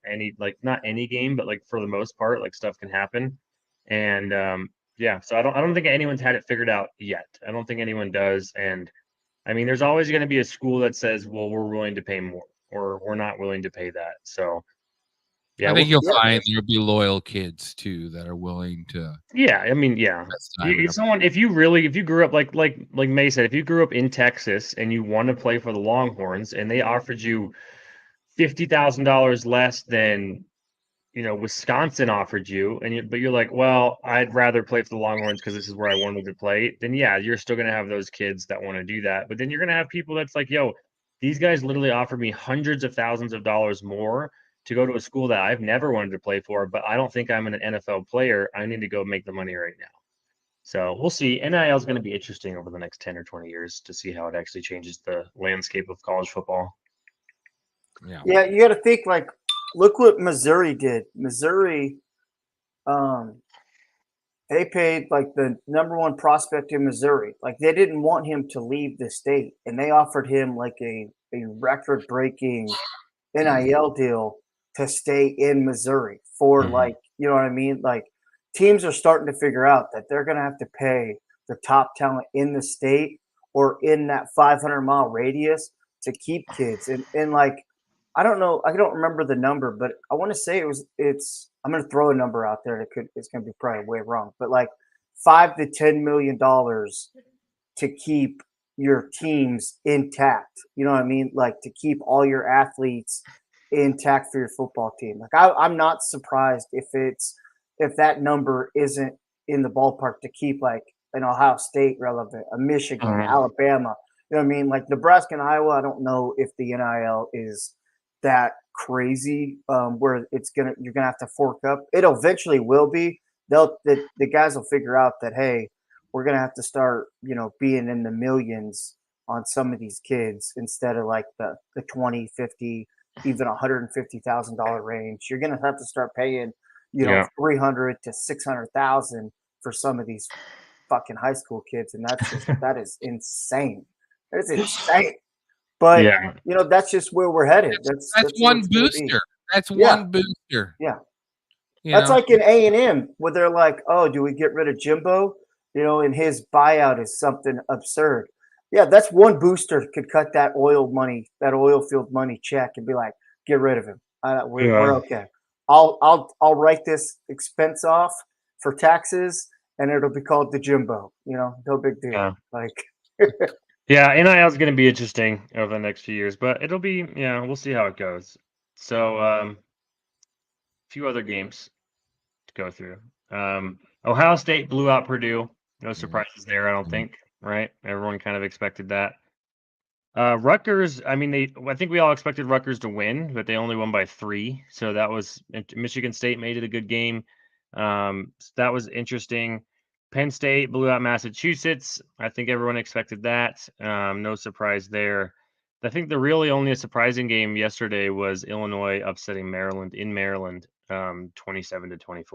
not any game, but like for the most part, like stuff can happen. And so I don't think anyone's had it figured out yet. I don't think anyone does. And I mean, there's always going to be a school that says, well, we're willing to pay more, or we're not willing to pay that. So I think you'll find there'll be loyal kids too that are willing to. Yeah, I mean, if you grew up like May said, if you grew up in Texas and you want to play for the Longhorns and they offered you $50,000 less than Wisconsin offered you, but you're like, well, I'd rather play for the Longhorns because this is where I wanted to play. Then you're still gonna have those kids that want to do that. But then you're gonna have people that's like, yo, these guys literally offered me hundreds of thousands of dollars more to go to a school that I've never wanted to play for, but I don't think I'm an NFL player. I need to go make the money right now. So we'll see. NIL is going to be interesting over the next 10 or 20 years to see how it actually changes the landscape of college football. Yeah, you got to think like, look what Missouri did. Missouri, they paid like the number 1 prospect in Missouri. Like they didn't want him to leave the state, and they offered him like a record-breaking NIL deal to stay in Missouri for like, you know what I mean? Like teams are starting to figure out that they're going to have to pay the top talent in the state or in that 500-mile radius to keep kids. And like, I don't know, I don't remember the number, but I want to say I'm going to throw a number out there it's going to be probably way wrong, but like $5 to $10 million to keep your teams intact. You know what I mean? Like to keep all your athletes intact for your football team. Like I'm not surprised if that number isn't in the ballpark to keep like an Ohio State relevant, a Michigan, Alabama. You know what I mean? Like Nebraska and Iowa, I don't know if the NIL is that crazy where you're gonna have to fork up. It eventually will be. The guys will figure out that, hey, we're gonna have to start, being in the millions on some of these kids instead of like the 20, 50, even $150,000 range. You're gonna have to start paying, Yeah. 300 to 600,000 for some of these fucking high school kids, and that is insane. It's insane. But Yeah. that's just where we're headed. That's That's where one it's gonna be. booster. That's Yeah. one booster. Yeah. You That's know? like in A&M where they're like, oh, do we get rid of Jimbo? And his buyout is something absurd. Yeah, that's one booster could cut that oil field money check and be like, get rid of him. We're okay. I'll write this expense off for taxes, and it'll be called the Jimbo. No big deal. Yeah. Like, Yeah, NIL is going to be interesting over the next few years, but it'll be, we'll see how it goes. So, a few other games to go through. Ohio State blew out Purdue. No surprises there, I don't think, right? Everyone kind of expected that. Rutgers, I think we all expected Rutgers to win, but they only won by 3. So that was Michigan State made it a good game. That was interesting. Penn State blew out Massachusetts. I think everyone expected that. No surprise there. I think the really only a surprising game yesterday was Illinois upsetting Maryland in Maryland, 27-24.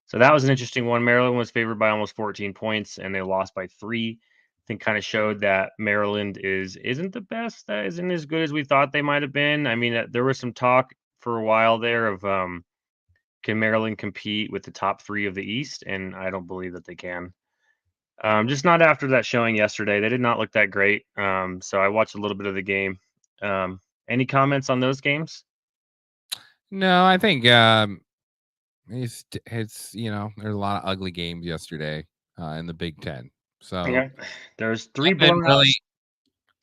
So that was an interesting one. Maryland was favored by almost 14 points, and they lost by 3. I think kind of showed that Maryland isn't the best, that isn't as good as we thought they might have been. I mean, there was some talk for a while there of can Maryland compete with the top 3 of the East, and I don't believe that they can. Just not after that showing yesterday. They did not look that great. So I watched a little bit of the game. Any comments on those games? No, I think it's there's a lot of ugly games yesterday in the Big Ten. So yeah, there's 3 blowouts. Really,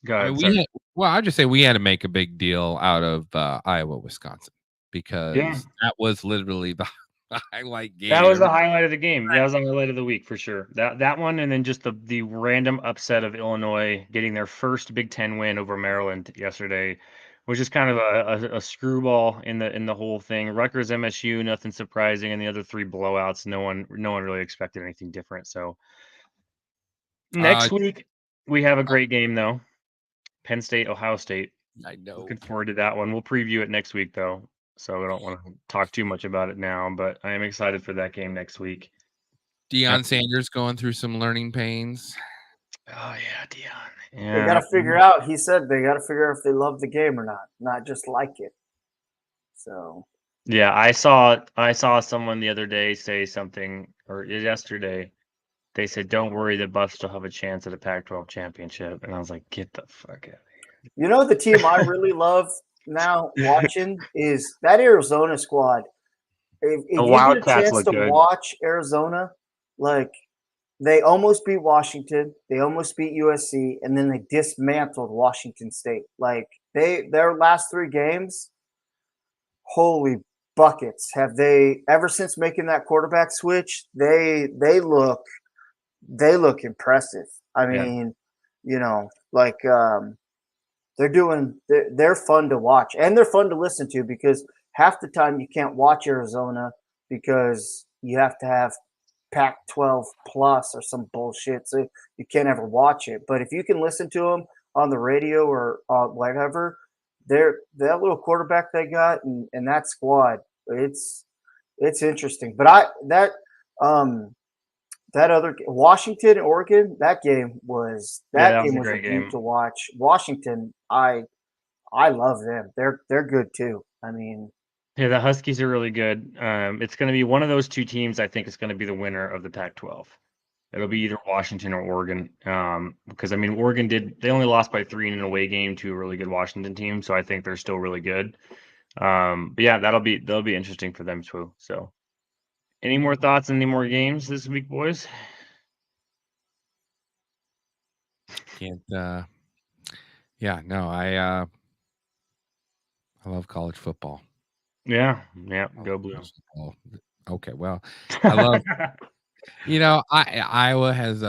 go ahead. I'd just say we had to make a big deal out of Iowa, Wisconsin, because that was literally the highlight game. That was the highlight of the game. That was the highlight of the week for sure. That one, and then just the random upset of Illinois getting their first Big Ten win over Maryland yesterday, which is kind of a screwball in the whole thing. Rutgers, MSU, nothing surprising, and the other 3 blowouts. No one really expected anything different. So next week we have a great game though. Penn State, Ohio State. I know. Looking forward to that one. We'll preview it next week though, so I don't want to talk too much about it now, but I am excited for that game next week. Deion Sanders going through some learning pains. Oh yeah, Deion. They got to figure out. He said they got to figure out if they love the game or not just like it. So. Yeah, I saw someone the other day say something, or yesterday. They said, "Don't worry, the Buffs still have a chance at a Pac-12 championship," and I was like, "Get the fuck out of here!" The team I really love now watching is that Arizona squad. If you get a chance to watch Arizona, like they almost beat Washington, they almost beat USC, and then they dismantled Washington State. Like their last 3 games, holy buckets! Have they ever since making that quarterback switch? They look impressive. I mean, they're fun to watch, and they're fun to listen to, because half the time you can't watch Arizona because you have to have Pac-12 plus or some bullshit, so you can't ever watch it. But if you can listen to them on the radio or whatever, that little quarterback they got and that squad, it's interesting. But that other Washington, Oregon, that game was a great game to watch. Washington, I love them. They're good too. I mean, yeah, the Huskies are really good. It's going to be one of those 2 teams. I think is going to be the winner of the Pac-12. It'll be either Washington or Oregon. Because Oregon they only lost by 3 in an away game to a really good Washington team, so I think they're still really good. But yeah, they'll be interesting for them too. So. Any more thoughts on any more games this week, boys? Can't. I love college football. Yeah, go Blue. Okay, well, I love. Iowa has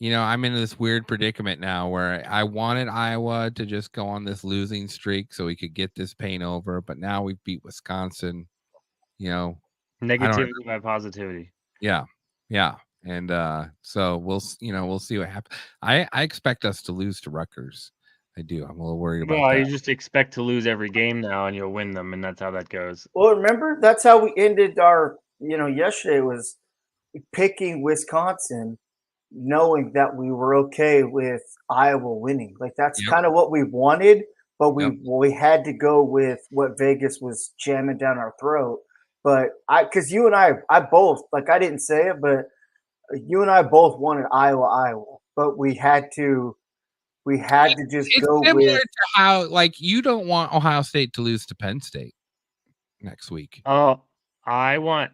I'm in this weird predicament now where I wanted Iowa to just go on this losing streak so we could get this pain over, but now we've beat Wisconsin. Negativity by positivity. Yeah. And so we'll see what happens. I expect us to lose to Rutgers. I do. I'm a little worried about that. Well, you just expect to lose every game now, and you'll win them, and that's how that goes. Well, remember, that's how we ended our, yesterday was picking Wisconsin, knowing that we were okay with Iowa winning. Like, that's kind of what we wanted, but we had to go with what Vegas was jamming down our throat. But because you and I both, like, I didn't say it, but you and I both wanted Iowa, but we had to just go with. To how, like, you don't want Ohio State to lose to Penn State next week. Oh, I want.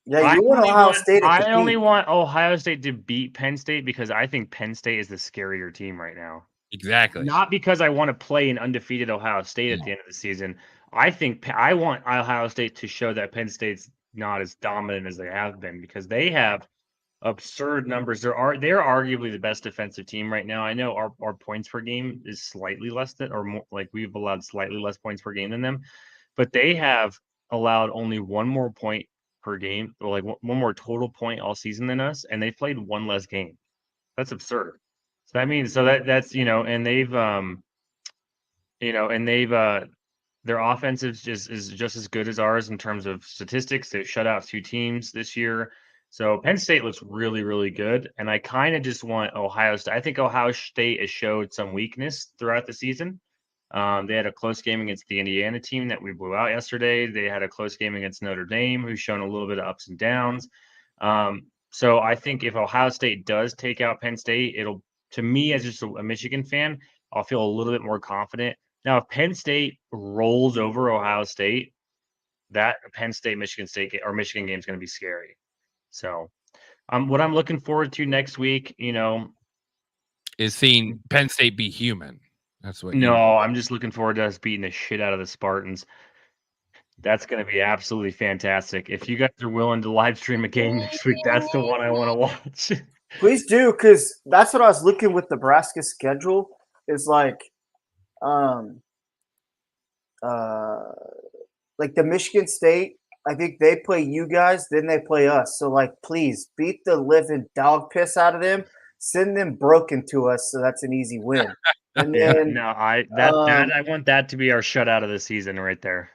Yeah, you want Ohio State. I only want Ohio State to beat Penn State because I think Penn State is the scarier team right now. Exactly. Not because I want to play an undefeated Ohio State at the end of the season. I want Ohio State to show that Penn State's not as dominant as they have been because they have absurd numbers. They're arguably the best defensive team right now. I know our points per game is slightly less than, or more, like we've allowed slightly less points per game than them, but they have allowed only one more point per game, or like one more total point all season than us, and they've played one less game. That's absurd. So that means that's and they've their offense is just as good as ours in terms of statistics. They've shut out 2 teams this year. So Penn State looks really, really good. And I kind of just want Ohio State. I think Ohio State has showed some weakness throughout the season. They had a close game against the Indiana team that we blew out yesterday. They had a close game against Notre Dame, who's shown a little bit of ups and downs. So I think if Ohio State does take out Penn State, it'll, to me as just a Michigan fan, I'll feel a little bit more confident. Now, if Penn State rolls over Ohio State, that Penn State, Michigan State or Michigan game is going to be scary. So what I'm looking forward to next week, is seeing Penn State be human. That's what. No, I'm just looking forward to us beating the shit out of the Spartans. That's going to be absolutely fantastic. If you guys are willing to live stream a game next week, that's the one I want to watch. Please do, because that's what I was looking with Nebraska's schedule. Is like the Michigan State. I think they play you guys, then they play us. So, like, please beat the living dog piss out of them. Send them broken to us, so that's an easy win. And then I want that to be our shutout of the season right there.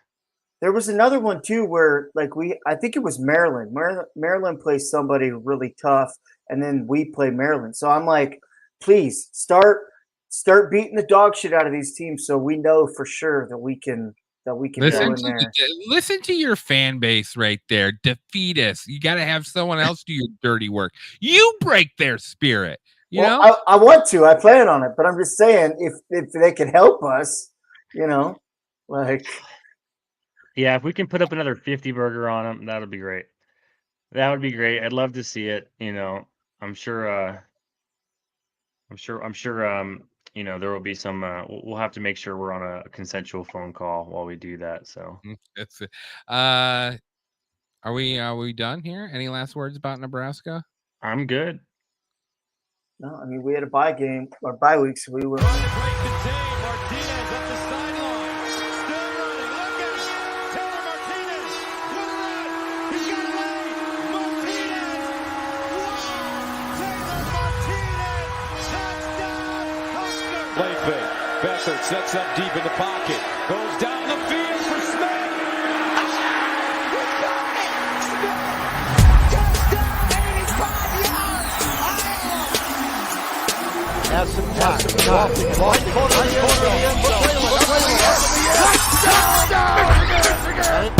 There was another one too where, like, I think it was Maryland. Maryland plays somebody really tough, and then we play Maryland. So I'm like, please start beating the dog shit out of these teams, so we know for sure that we can. Listen to your fan base right there. Defeat us. You got to have someone else do your dirty work. You break their spirit. You know? I want to. I plan on it, but I'm just saying if they can help us, like. Yeah, if we can put up another 50 burger on them, that'll be great. That would be great. I'd love to see it. I'm sure. There will be some. We'll have to make sure we're on a consensual phone call while we do that. So that's it. Are we done here? Any last words about Nebraska? I'm good. No, I mean we had a bye game or bye week, so we were. Play fake. Beckert sets up deep in the pocket. Goes down the field for Smith. Has some time. Right corner of the end zone.